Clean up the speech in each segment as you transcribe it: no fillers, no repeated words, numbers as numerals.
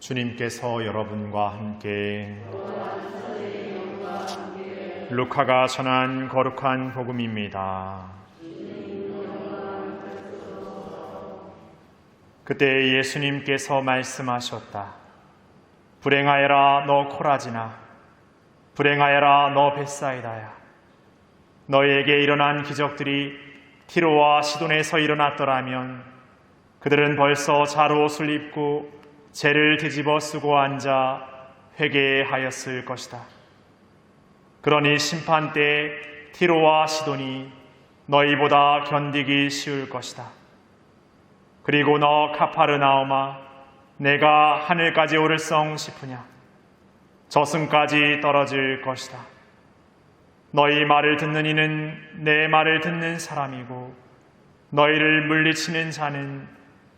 주님께서 여러분과 함께 루카가 전한 거룩한 복음입니다. 그때 예수님께서 말씀하셨다. 불행하여라 너 코라지나, 불행하여라 너 벳사이다야. 너희에게 일어난 기적들이 티로와 시돈에서 일어났더라면 그들은 벌써 자루옷을 입고 재를 뒤집어 쓰고 앉아 회개하였을 것이다. 그러니 심판 때 티로와 시돈이 너희보다 견디기 쉬울 것이다. 그리고 너 카파르나움아, 내가 하늘까지 오를성 싶으냐? 저승까지 떨어질 것이다. 너희 말을 듣는 이는 내 말을 듣는 사람이고 너희를 물리치는 자는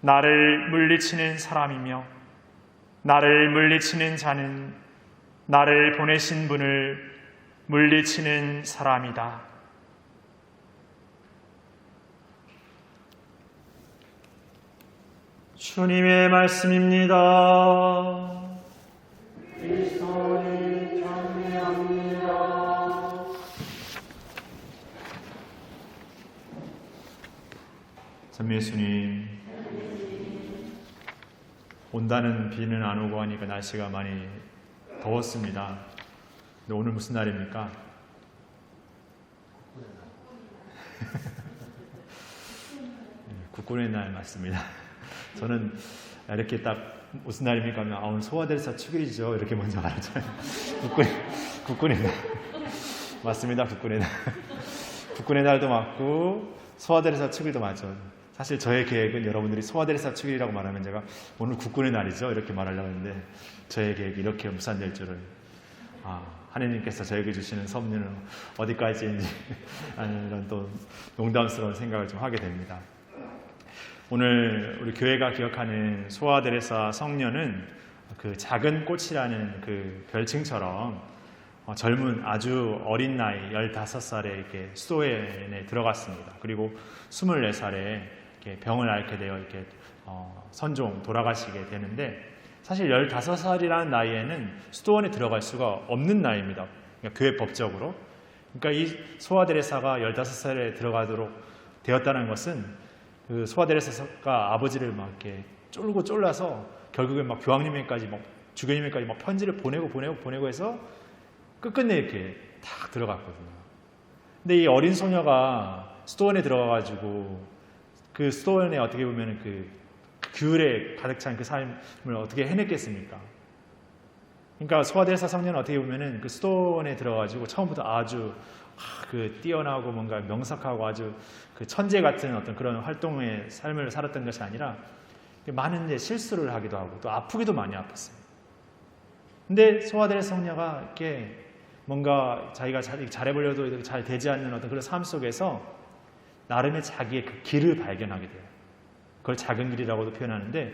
나를 물리치는 사람이며 나를 물리치는 자는 나를 보내신 분을 물리치는 사람이다. 주님의 말씀입니다. 그리스도를 찬미합니다. 참 예수님, 온다는 비는 안 오고 하니까 날씨가 많이 더웠습니다. 근데 오늘 무슨 날입니까? 국군의 날 맞습니다. 저는 이렇게 딱 무슨 날입니까 하면 오늘 소아들사 축일이죠 이렇게 먼저 말하잖아요. 국군의 날 맞습니다. 국군의 날 국군의 날도 맞고 소아들사 축일도 맞죠. 사실 저의 계획은 여러분들이 소아들사 축일이라고 말하면 제가 오늘 국군의 날이죠 이렇게 말하려고 했는데 저의 계획이 이렇게 무산될 줄은 하느님께서 저에게 주시는 섭리는 어디까지인지 이런 또 농담스러운 생각을 좀 하게 됩니다. 오늘 우리 교회가 기억하는 소아데레사 성녀는 그 작은 꽃이라는 그 별칭처럼 젊은 아주 어린 나이 15살에 이렇게 수도원에 들어갔습니다. 그리고 24살에 이렇게 병을 앓게 되어 이렇게 선종 돌아가시게 되는데 사실 15살이라는 나이에는 수도원에 들어갈 수가 없는 나이입니다. 그러니까 교회 법적으로. 그러니까 이 소아데레사가 15살에 들어가도록 되었다는 것은 그 소아데레사가 아버지를 막 이렇게 쫄고 쫄라서 결국엔 막 교황님에까지 막 주교님에까지 막 편지를 보내고 해서 끝끝내 이렇게 탁 들어갔거든요. 근데 이 어린 소녀가 수도원에 들어가가지고 그 수도원에 어떻게 보면 그 규율에 가득 찬 그 삶을 어떻게 해냈겠습니까? 그러니까 소아데레사 성녀는 어떻게 보면은 그 수도원에 들어가지고 처음부터 아주 그 뛰어나고 뭔가 명석하고 아주 그 천재 같은 어떤 그런 활동의 삶을 살았던 것이 아니라 많은 이제 실수를 하기도 하고 또 아프기도 많이 아팠어요. 근데 소아데레사 성녀가 이렇게 뭔가 자기가 잘해보려도 잘 되지 않는 어떤 그런 삶 속에서 나름의 자기의 그 길을 발견하게 돼요. 그걸 작은 길이라고도 표현하는데,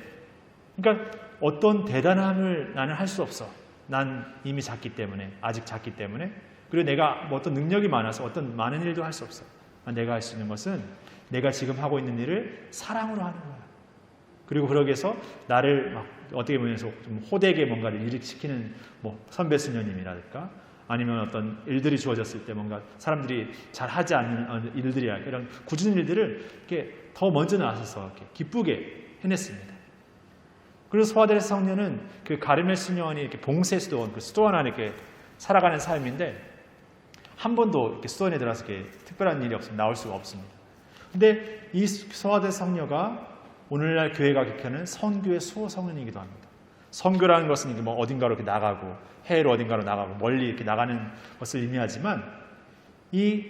그러니까 어떤 대단함을 나는 할 수 없어. 난 이미 작기 때문에, 아직 작기 때문에, 그리고 내가 뭐 어떤 능력이 많아서 어떤 많은 일도 할 수 없어. 내가 할 수 있는 것은 내가 지금 하고 있는 일을 사랑으로 하는 거야. 그리고 그러기 위해서 나를 막 어떻게 보면 좀 호되게 뭔가를 일으키는 뭐 선배 수녀님이랄까, 아니면 어떤 일들이 주어졌을 때 뭔가 사람들이 잘 하지 않는 일들이랄까, 이런 굳은 일들을 이렇게 더 먼저 나서서 이렇게 기쁘게 해냈습니다. 그리고 소아데레사 성녀는 그 가르멜 수녀원이 이렇게 봉쇄 수도원, 그 수도원 안에 이렇게 살아가는 삶인데 한 번도 이렇게 수도원에 들어가서 이렇게 특별한 일이 없으면 나올 수가 없습니다. 근데 이 소아데레사 성녀가 오늘날 교회가 기억하는 선교의 수호 성인이기도 합니다. 선교라는 것은 뭐 어딘가로 이렇게 나가고 해외로 어딘가로 나가고 멀리 이렇게 나가는 것을 의미하지만 이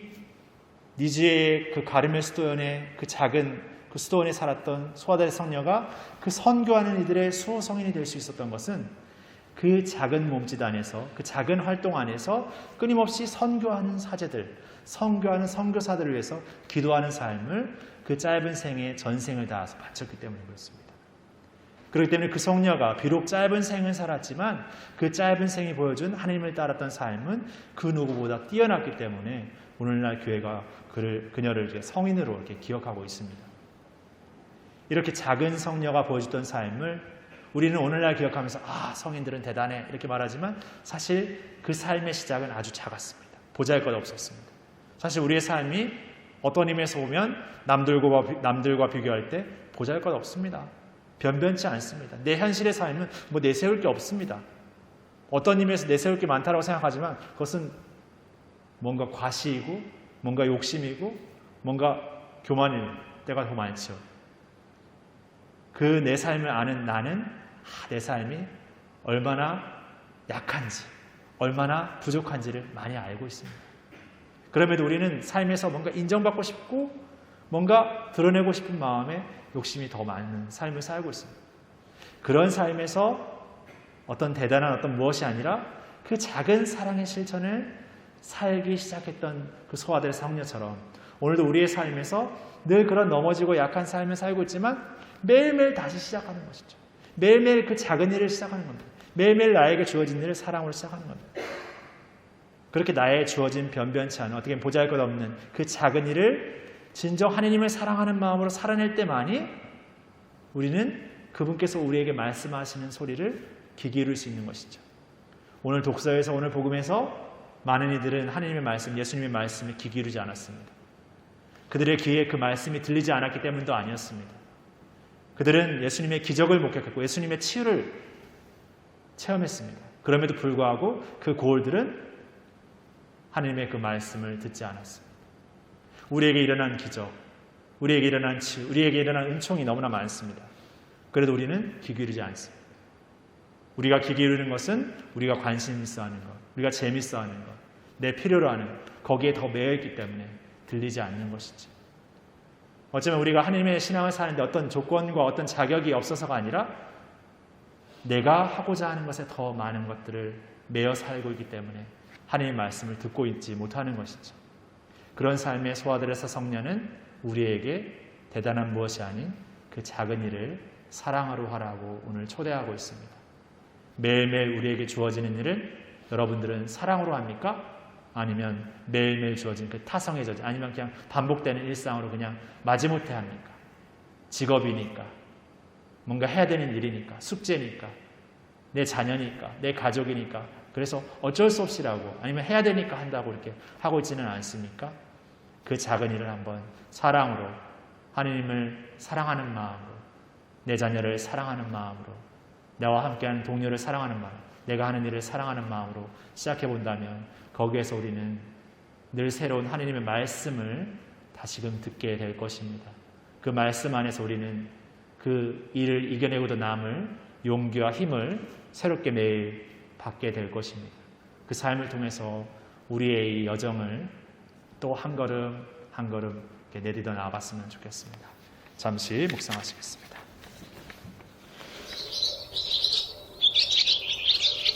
니지의 그 가르멜 수도원의 그 작은 그 수도원에 살았던 소아데레사 성녀가 그 선교하는 이들의 수호 성인이 될 수 있었던 것은 그 작은 몸짓 안에서, 그 작은 활동 안에서 끊임없이 선교하는 사제들, 선교하는 선교사들을 위해서 기도하는 삶을 그 짧은 생에 전생을 다해서 바쳤기 때문에 그렇습니다. 그렇기 때문에 그 성녀가 비록 짧은 생을 살았지만 그 짧은 생이 보여준 하나님을 따랐던 삶은 그 누구보다 뛰어났기 때문에 오늘날 교회가 그녀를 이렇게 성인으로 이렇게 기억하고 있습니다. 이렇게 작은 성녀가 보여줬던 삶을 우리는 오늘날 기억하면서 성인들은 대단해 이렇게 말하지만 사실 그 삶의 시작은 아주 작았습니다. 보잘것없었습니다. 사실 우리의 삶이 어떤 의미에서 보면 남들과 비교할 때 보잘것없습니다. 변변치 않습니다. 내 현실의 삶은 뭐 내세울 게 없습니다. 어떤 의미에서 내세울 게 많다고 생각하지만 그것은 뭔가 과시이고 뭔가 욕심이고 뭔가 교만일 때가 더 많죠. 그 내 삶을 아는 나는 내 삶이 얼마나 약한지 얼마나 부족한지를 많이 알고 있습니다. 그럼에도 우리는 삶에서 뭔가 인정받고 싶고 뭔가 드러내고 싶은 마음에 욕심이 더 많은 삶을 살고 있습니다. 그런 삶에서 어떤 대단한 어떤 무엇이 아니라 그 작은 사랑의 실천을 살기 시작했던 그 소아들 성녀처럼 오늘도 우리의 삶에서 늘 그런 넘어지고 약한 삶을 살고 있지만 매일매일 다시 시작하는 것이죠. 매일매일 그 작은 일을 시작하는 겁니다. 매일매일 나에게 주어진 일을 사랑으로 시작하는 겁니다. 그렇게 나에 주어진 변변치 않은 어떻게 보잘것없는 그 작은 일을 진정 하나님을 사랑하는 마음으로 살아낼 때만이 우리는 그분께서 우리에게 말씀하시는 소리를 귀 기울일 수 있는 것이죠. 오늘 독서에서 오늘 복음에서 많은 이들은 하나님의 말씀, 예수님의 말씀에 귀 기울이지 않았습니다. 그들의 귀에 그 말씀이 들리지 않았기 때문도 아니었습니다. 그들은 예수님의 기적을 목격했고 예수님의 치유를 체험했습니다. 그럼에도 불구하고 그 고울들은 하나님의 그 말씀을 듣지 않았습니다. 우리에게 일어난 기적, 우리에게 일어난 치유, 우리에게 일어난 은총이 너무나 많습니다. 그래도 우리는 귀 기울이지 않습니다. 우리가 귀 기울이는 것은 우리가 관심 있어 하는 것, 우리가 재밌어 하는 것, 내 필요로 하는 거기에 더 매여 있기 때문에 들리지 않는 것이지. 어쩌면 우리가 하나님의 신앙을 사는데 어떤 조건과 어떤 자격이 없어서가 아니라 내가 하고자 하는 것에 더 많은 것들을 매여 살고 있기 때문에 하나님의 말씀을 듣고 있지 못하는 것이죠. 그런 삶의 소아들에서 성녀는 우리에게 대단한 무엇이 아닌 그 작은 일을 사랑으로 하라고 오늘 초대하고 있습니다. 매일매일 우리에게 주어지는 일을 여러분들은 사랑으로 합니까? 아니면 매일매일 주어진 그 타성의 저지 아니면 그냥 반복되는 일상으로 그냥 마지못해 합니까? 직업이니까 뭔가 해야 되는 일이니까 숙제니까 내 자녀니까 내 가족이니까 그래서 어쩔 수 없이라고 아니면 해야 되니까 한다고 이렇게 하고 있지는 않습니까? 그 작은 일을 한번 사랑으로 하나님을 사랑하는 마음으로 내 자녀를 사랑하는 마음으로 나와 함께하는 동료를 사랑하는 마음 내가 하는 일을 사랑하는 마음으로 시작해 본다면 거기에서 우리는 늘 새로운 하나님의 말씀을 다시금 듣게 될 것입니다. 그 말씀 안에서 우리는 그 일을 이겨내고도 남을 용기와 힘을 새롭게 매일 받게 될 것입니다. 그 삶을 통해서 우리의 이 여정을 또 한 걸음 한 걸음 내디뎌 나아봤으면 좋겠습니다. 잠시 묵상하시겠습니다.